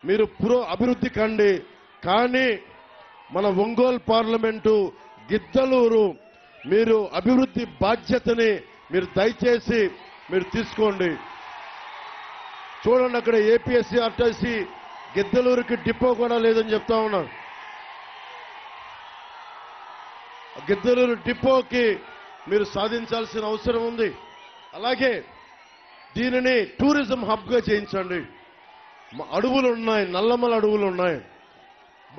మీరు అభివృద్ధి కండి. కానీ మన ఒంగోలు పార్లమెంటు గిద్దలూరు మీరు అభివృద్ధి బాధ్యతని మీరు దయచేసి మీరు తీసుకోండి. చూడండి, అక్కడ ఏపీఎస్సీ ఆర్టీసీ గిద్దలూరుకి డిపో కూడా లేదని చెప్తా ఉన్నారు. గిద్దలూరు డిపోకి మీరు సాధించాల్సిన అవసరం ఉంది. అలాగే దీనిని టూరిజం హబ్గా చేయించండి. అడవులు ఉన్నాయి, నల్లమల అడవులు ఉన్నాయి.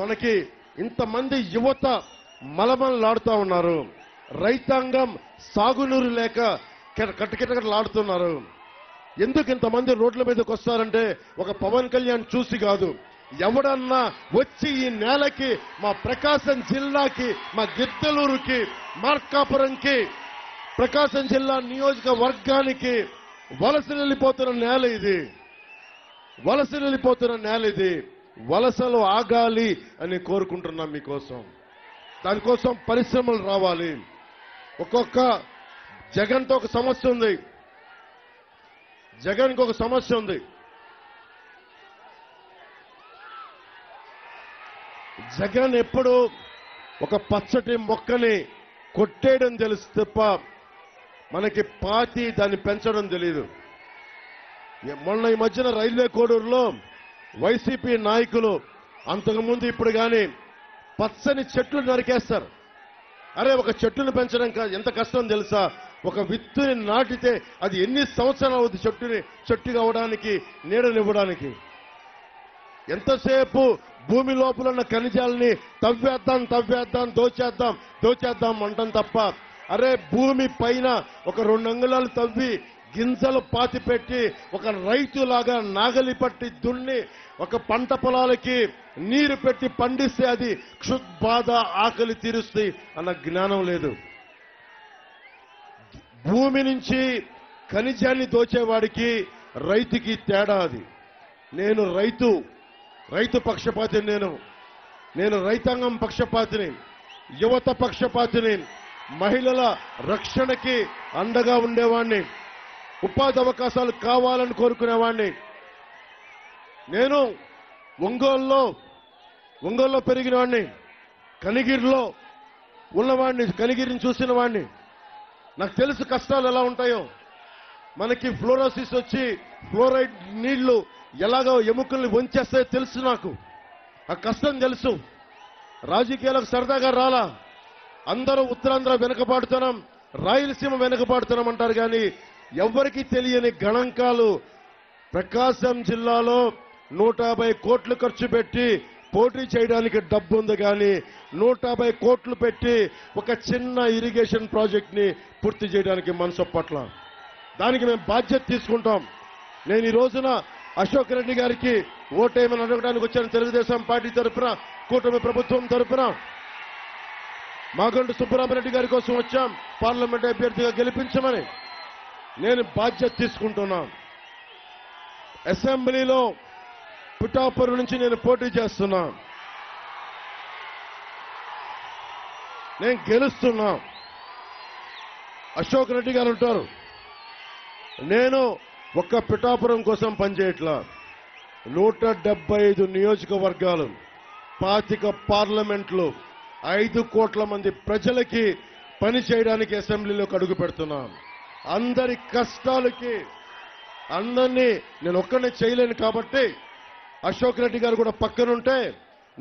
మనకి ఇంతమంది యువత మలమలాడుతూ ఉన్నారు. రైతాంగం సాగునీరు లేక కట్టకిటకలాడుతున్నారు. ఎందుకు ఇంతమంది రోడ్ల మీదకి వస్తారంటే ఒక పవన్ కళ్యాణ్ చూసి కాదు, ఎవడన్నా వచ్చి ఈ నేలకి, మా ప్రకాశం జిల్లాకి, మా గిద్దలూరుకి, మార్కాపురంకి, ప్రకాశం జిల్లా నియోజకవర్గానికి వలస వెళ్ళిపోతున్న నేల ఇది. వలస వెళ్ళిపోతున్న నేల ఇది. వలసలు ఆగాలి అని కోరుకుంటున్నాం మీకోసం. దానికోసం పరిశ్రమలు రావాలి. ఒక్కొక్క జగన్తో ఒక సమస్య ఉంది. జగన్కి ఒక సమస్య ఉంది. జగన్ ఎప్పుడు ఒక పచ్చటి మొక్కని కొట్టేయడం తెలుసు తప్ప మనకి పాతి దాన్ని పెంచడం తెలియదు. మొన్న ఈ మధ్యన రైల్వే కోడూరులో వైసీపీ నాయకులు అంతకుముందు ఇప్పుడు కానీ పచ్చని చెట్లు నరికేస్తారు. అరే, ఒక చెట్టును పెంచడం ఎంత కష్టం తెలుసా? ఒక విత్తుని నాటితే అది ఎన్ని సంవత్సరాలు అవుతుంది చెట్టుగా అవడానికి, నీడనివ్వడానికి. ఎంతసేపు భూమి లోపల ఉన్న ఖనిజాలని తవ్వేద్దాం, దోచేద్దాం అంటాం తప్ప, అరే భూమి పైన ఒక 2 అంగుళాలు తవ్వి గింజలు పాతి పెట్టి ఒక రైతులాగా నాగలి పట్టి దున్ని ఒక పంట పొలాలకి నీరు పెట్టి పండిస్తే అది క్షుద్బాధ, ఆకలి తీరుస్తాయి అన్న జ్ఞానం లేదు. భూమి నుంచి ఖనిజాన్ని దోచేవాడికి రైతుకి తేడా అది. నేను రైతు పక్షపాతిని. నేను రైతాంగం పక్షపాతిని, యువత పక్షపాతిని, మహిళల రక్షణకి అండగా ఉండేవాడిని, ఉపాధి అవకాశాలు కావాలని కోరుకునేవాడిని. నేను ఒంగోలులో పెరిగిన వాడిని, కనిగిరిలో ఉన్నవాడిని, కనిగిరిని చూసిన వాడిని. నాకు తెలుసు కష్టాలు ఎలా ఉంటాయో. మనకి ఫ్లోరోసిస్ వచ్చి ఫ్లోరైడ్ నీళ్లు ఎలాగో ఎముకల్ని వంచేస్తాయో తెలుసు. నాకు ఆ కష్టం తెలుసు. రాజకీయాలకు సరదాగా రాలా. అందరూ ఉత్తరాంధ్ర వెనుకబాటుతనం, రాయలసీమ వెనుకబాటుతనం అంటారు. కానీ ఎవ్వరికీ తెలియని గణాంకాలు. ప్రకాశం జిల్లాలో 150 కోట్లు ఖర్చు పెట్టి పోటీ చేయడానికి డబ్బు ఉంది. కానీ 150 కోట్లు పెట్టి ఒక చిన్న ఇరిగేషన్ ప్రాజెక్ట్ ని పూర్తి చేయడానికి మనసు పట్ల. దానికి మేము బాధ్యత తీసుకుంటాం. నేను ఈ రోజున అశోక్ రెడ్డి గారికి ఓటేయమని అడగడానికి వచ్చాను. తెలుగుదేశం పార్టీ తరఫున, కూటమి ప్రభుత్వం తరఫున మాగంటి సుబ్బరామరెడ్డి గారి కోసం వచ్చాం. పార్లమెంట్ అభ్యర్థిగా గెలిపించమని నేను బాధ్యత తీసుకుంటున్నా. అసెంబ్లీలో పిఠాపురం నుంచి నేను పోటీ చేస్తున్నా. నేను గెలుస్తున్నా. అశోక్ రెడ్డి గారు ఉంటారు. నేను ఒక్క పిఠాపురం కోసం పనిచేయట్లా. 175 నియోజకవర్గాలు, 25 పార్లమెంట్లు, 5 కోట్ల మంది ప్రజలకి పని చేయడానికి అసెంబ్లీలోకి అడుగు పెడుతున్నాను. అందరి కష్టాలకి అందరినీ నేను ఒక్కనే చేయలేను. కాబట్టి అశోక్ రెడ్డి గారు కూడా పక్కనుంటే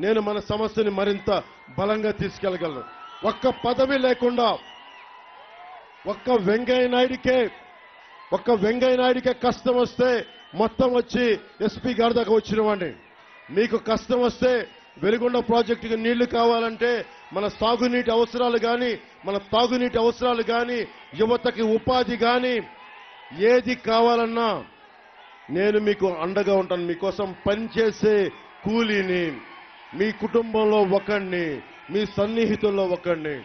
నేను మన సమస్యని మరింత బలంగా తీసుకెళ్లగలను. ఒక్క పదవి లేకుండా ఒక్క వెంకయ్య నాయుడికే కష్టం వస్తే మొత్తం వచ్చి ఎస్పీ గారి దాకా వచ్చిన వాడిని. మీకు కష్టం వస్తే వెలుగొండ ప్రాజెక్టుకి నీళ్లు కావాలంటే, మన సాగునీటి అవసరాలు కానీ, మన తాగునీటి అవసరాలు కానీ, యువతకి ఉపాధి కానీ, ఏది కావాలన్నా నేను మీకు అండగా ఉంటాను. మీకోసం పనిచేసే కూలీని, మీ కుటుంబంలో ఒకడిని, మీ సన్నిహితుల్లో ఒకడిని.